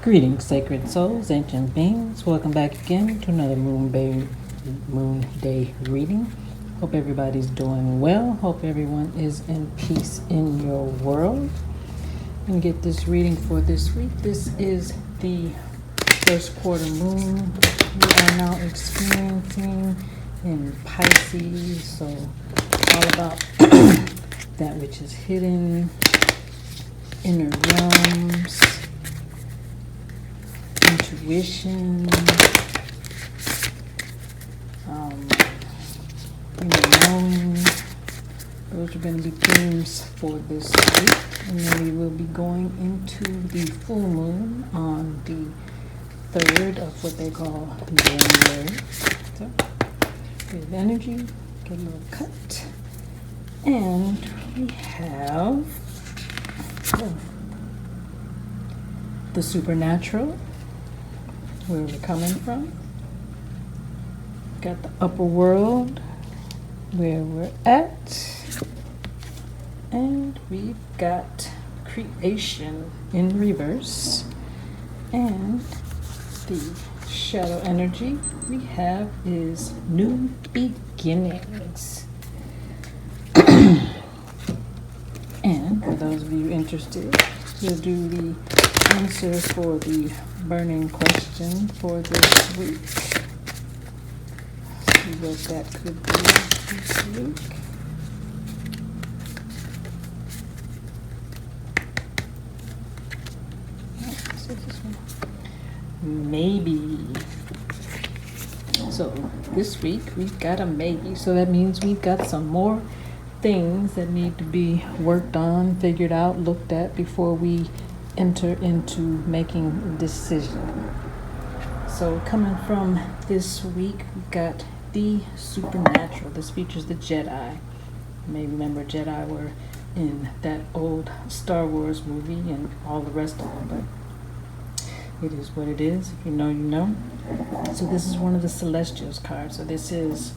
Greetings, sacred souls, ancient beings. Welcome back again to another Moonday reading. Hope everybody's doing well. Hope everyone is in peace in your world. And get this reading for this week. This is the first quarter moon we are now experiencing in Pisces. So all about that which is hidden, inner realms, intuition, knowing. Those are going to be themes for this week. And then we will be going into the full moon on the 3rd of what they call January. So, good energy, get a little cut. And we have the supernatural, where we're coming from. Got the upper world, where we're at. And we've got creation in reverse. And the shadow energy we have is new beginnings. And for those of you interested, we'll do the answer for the burning question for this week. See what that could be this week. Maybe. So this week we've got a maybe. So that means we've got some more things that need to be worked on, figured out, looked at before we enter into making a decision. So coming from this week, we've got the supernatural. This features the Jedi. You may remember Jedi were in that old Star Wars movie and all the rest of them, but it is what it is. If you know, you know. So this is one of the Celestials cards. So this is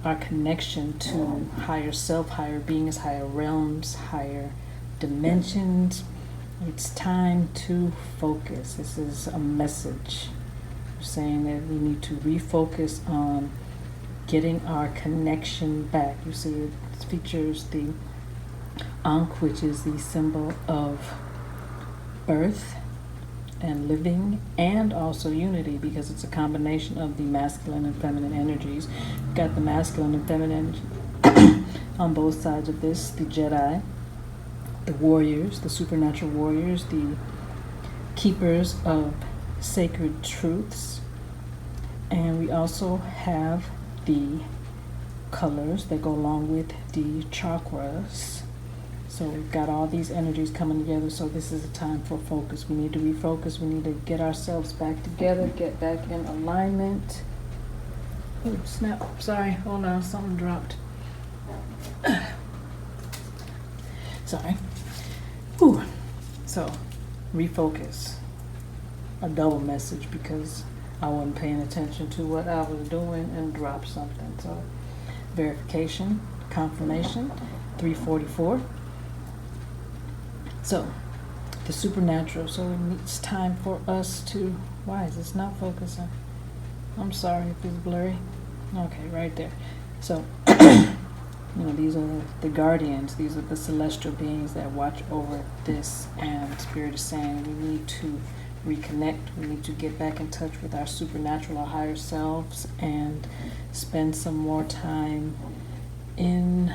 our connection to higher self, higher beings, higher realms, higher dimensions. It's time to focus. This is a message. We're saying that we need to refocus on getting our connection back. You see it features the Ankh, which is the symbol of birth and living, and also unity, because it's a combination of the masculine and feminine energies. We've got the masculine and feminine energy on both sides of this, the Jedi, the warriors, the supernatural warriors, the keepers of sacred truths. And we also have the colors that go along with the chakras. So we've got all these energies coming together. So this is a time for focus. We need to refocus. We need to get ourselves back together, get back in alignment. Oh, snap. Sorry. Hold on. Something dropped. Sorry. Whew. So refocus. A double message because I wasn't paying attention to what I was doing and dropped something. So verification, confirmation, 344. So, the supernatural. So it's time for us to, why is this not focusing? I'm sorry if it's blurry. Okay, right there. So, these are the guardians. These are the celestial beings that watch over this. And Spirit is saying we need to reconnect. We need to get back in touch with our supernatural, our higher selves, and spend some more time in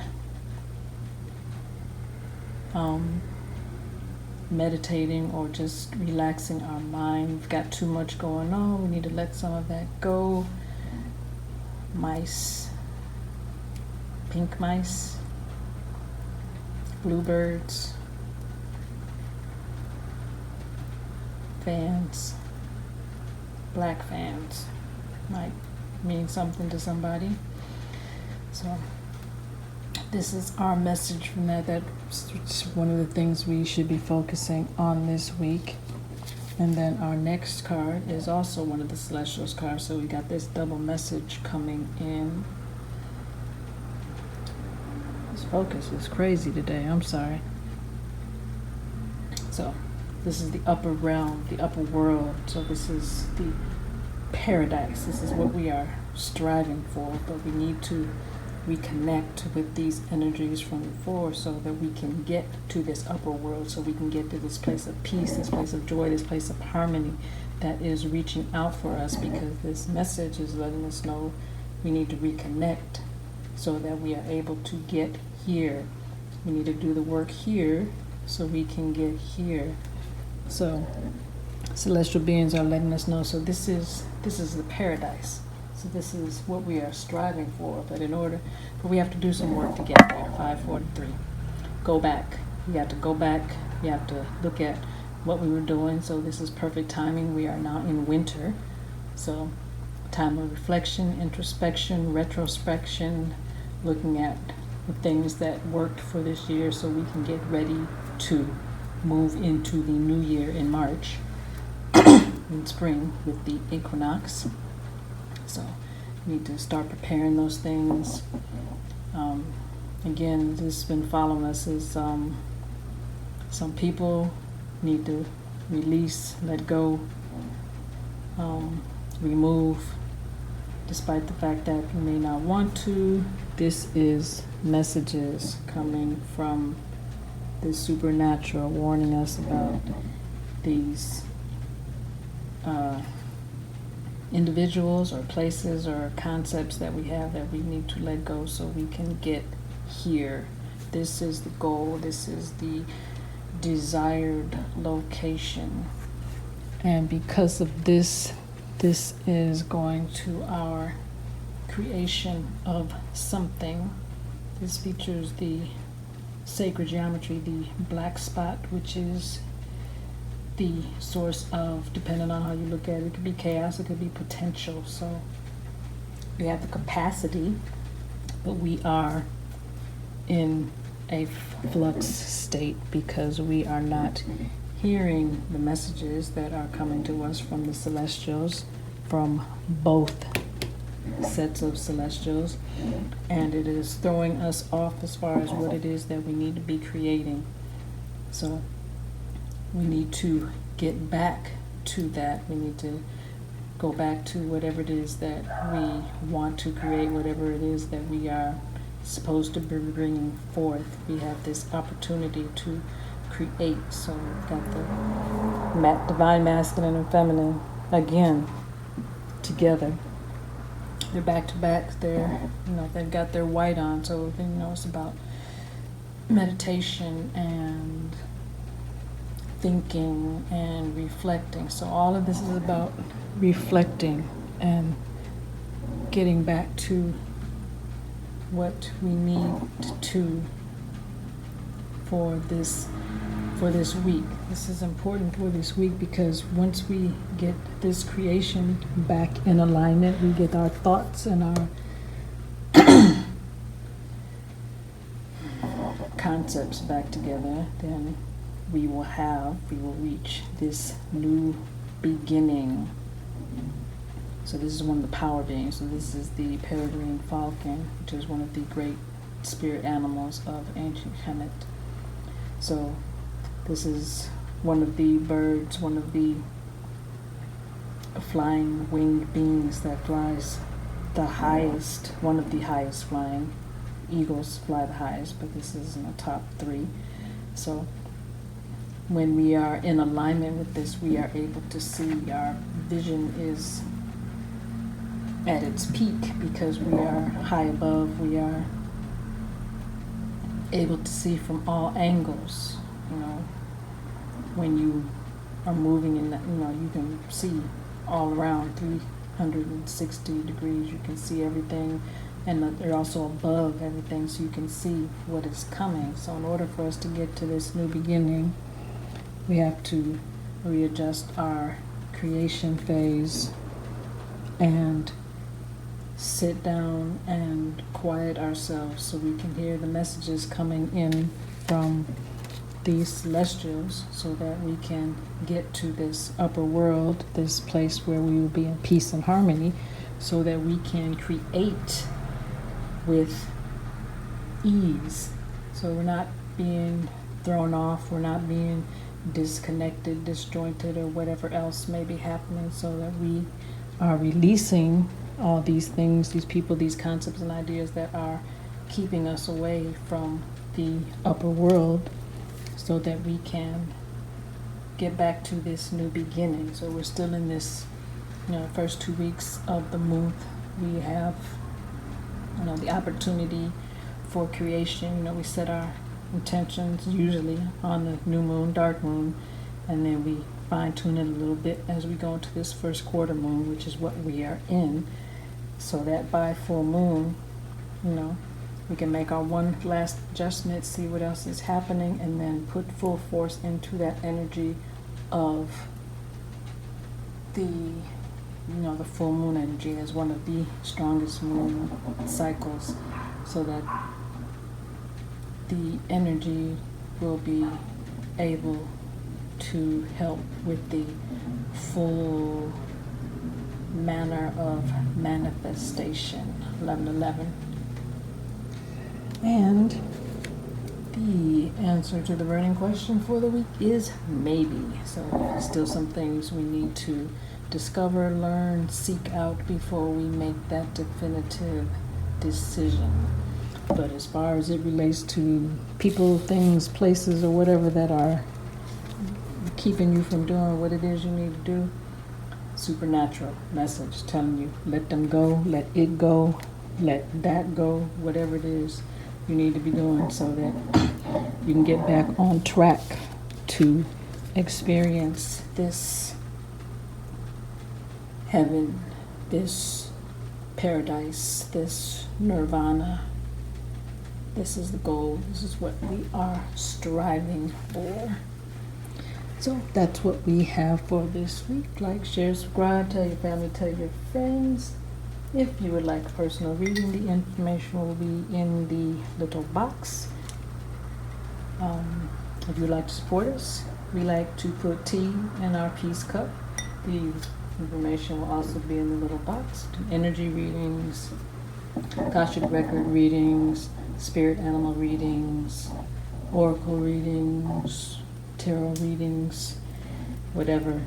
meditating or just relaxing our mind. We've got too much going on. We need to let some of that go. Mice, pink mice, bluebirds, fans, black fans might mean something to somebody. So this is our message from that. That's one of the things we should be focusing on this week. And then our next card is also one of the Celestials cards. So we got this double message coming in. This focus is crazy today. I'm sorry. So This is the upper realm, the upper world. So this is the paradise. This is what we are striving for, but we need to reconnect with these energies from before so that we can get to this upper world, so we can get to this place of peace, this place of joy, this place of harmony that is reaching out for us, because this message is letting us know we need to reconnect so that we are able to get here. We need to do the work here so we can get here. So celestial beings are letting us know, so this is the paradise. So this is what we are striving for, but we have to do some work to get there. 543. Go back. We have to go back. We have to look at what we were doing. So this is perfect timing. We are now in winter. So time of reflection, introspection, retrospection, looking at the things that worked for this year so we can get ready to move into the new year in March, in spring with the equinox. So we need to start preparing those things. Again, this has been following us is some people need to release, let go, remove, despite the fact that you may not want to. This is messages coming from the supernatural warning us about these individuals or places or concepts that we have that we need to let go so we can get here. This is the goal. This is the desired location. And because of this is going to our creation of something. This features the sacred geometry, the black spot, which is the source of, depending on how you look at it, it could be chaos, it could be potential. So we have the capacity, but we are in a flux state because we are not hearing the messages that are coming to us from the celestials, from both sets of celestials, and it is throwing us off as far as what it is that we need to be creating. So we need to get back to that. We need to go back to whatever it is that we want to create, whatever it is that we are supposed to be bringing forth. We have this opportunity to create. So we've got the divine masculine and feminine again together. They're back to back. They've got their white on. So it's about meditation and thinking and reflecting. So all of this is about reflecting and getting back to what we need to for this week. This is important for this week because once we get this creation back in alignment, we get our thoughts and our concepts back together, then we will reach this new beginning. So this is one of the power beings. So this is the peregrine falcon, which is one of the great spirit animals of ancient Kemet. So this is one of the birds, one of the flying winged beings that flies the highest, one of the highest flying. Eagles fly the highest, but this is in the top 3. So when we are in alignment with this, we are able to see. Our vision is at its peak because we are high above. We are able to see from all angles. When you are moving in that, you can see all around 360 degrees. You can see everything, and they're also above everything, so you can see what is coming. So in order for us to get to this new beginning, we have to readjust our creation phase and sit down and quiet ourselves so we can hear the messages coming in from these celestials, so that we can get to this upper world, this place where we will be in peace and harmony, so that we can create with ease. So we're not being thrown off, we're not being disconnected, disjointed, or whatever else may be happening, so that we are releasing all these things, these people, these concepts and ideas that are keeping us away from the upper world, so that we can get back to this new beginning. So we're still in this, first 2 weeks of the month. We have, the opportunity for creation. We set our intentions usually on the new moon, dark moon, and then we fine tune it a little bit as we go into this first quarter moon, which is what we are in, so that by full moon, we can make our one last adjustment, see what else is happening, and then put full force into that energy of the full moon energy as one of the strongest moon cycles, so that the energy will be able to help with the full manner of manifestation. 11:11. And the answer to the burning question for the week is maybe. So still some things we need to discover, learn, seek out before we make that definitive decision. But as far as it relates to people, things, places, or whatever that are keeping you from doing what it is you need to do, supernatural message telling you, let them go, let it go, let that go, whatever it is you need to be doing, so that you can get back on track to experience this heaven, this paradise, this nirvana. This is the goal. This is what we are striving for. So that's what we have for this week. Like, share, subscribe, tell your family, tell your friends. If you would like a personal reading, the information will be in the little box. If you'd like to support us, we like to put tea in our peace cup. The information will also be in the little box. Energy readings, Akashic record readings, spirit animal readings, oracle readings, tarot readings, whatever.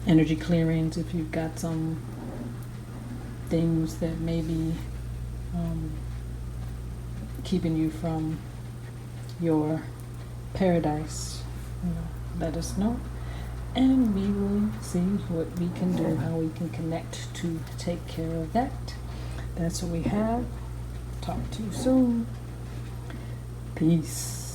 Energy clearings, if you've got some things that may be keeping you from your paradise, let us know, and we will see what we can do, how we can connect to take care of that. That's what we have. Talk to you soon. Peace.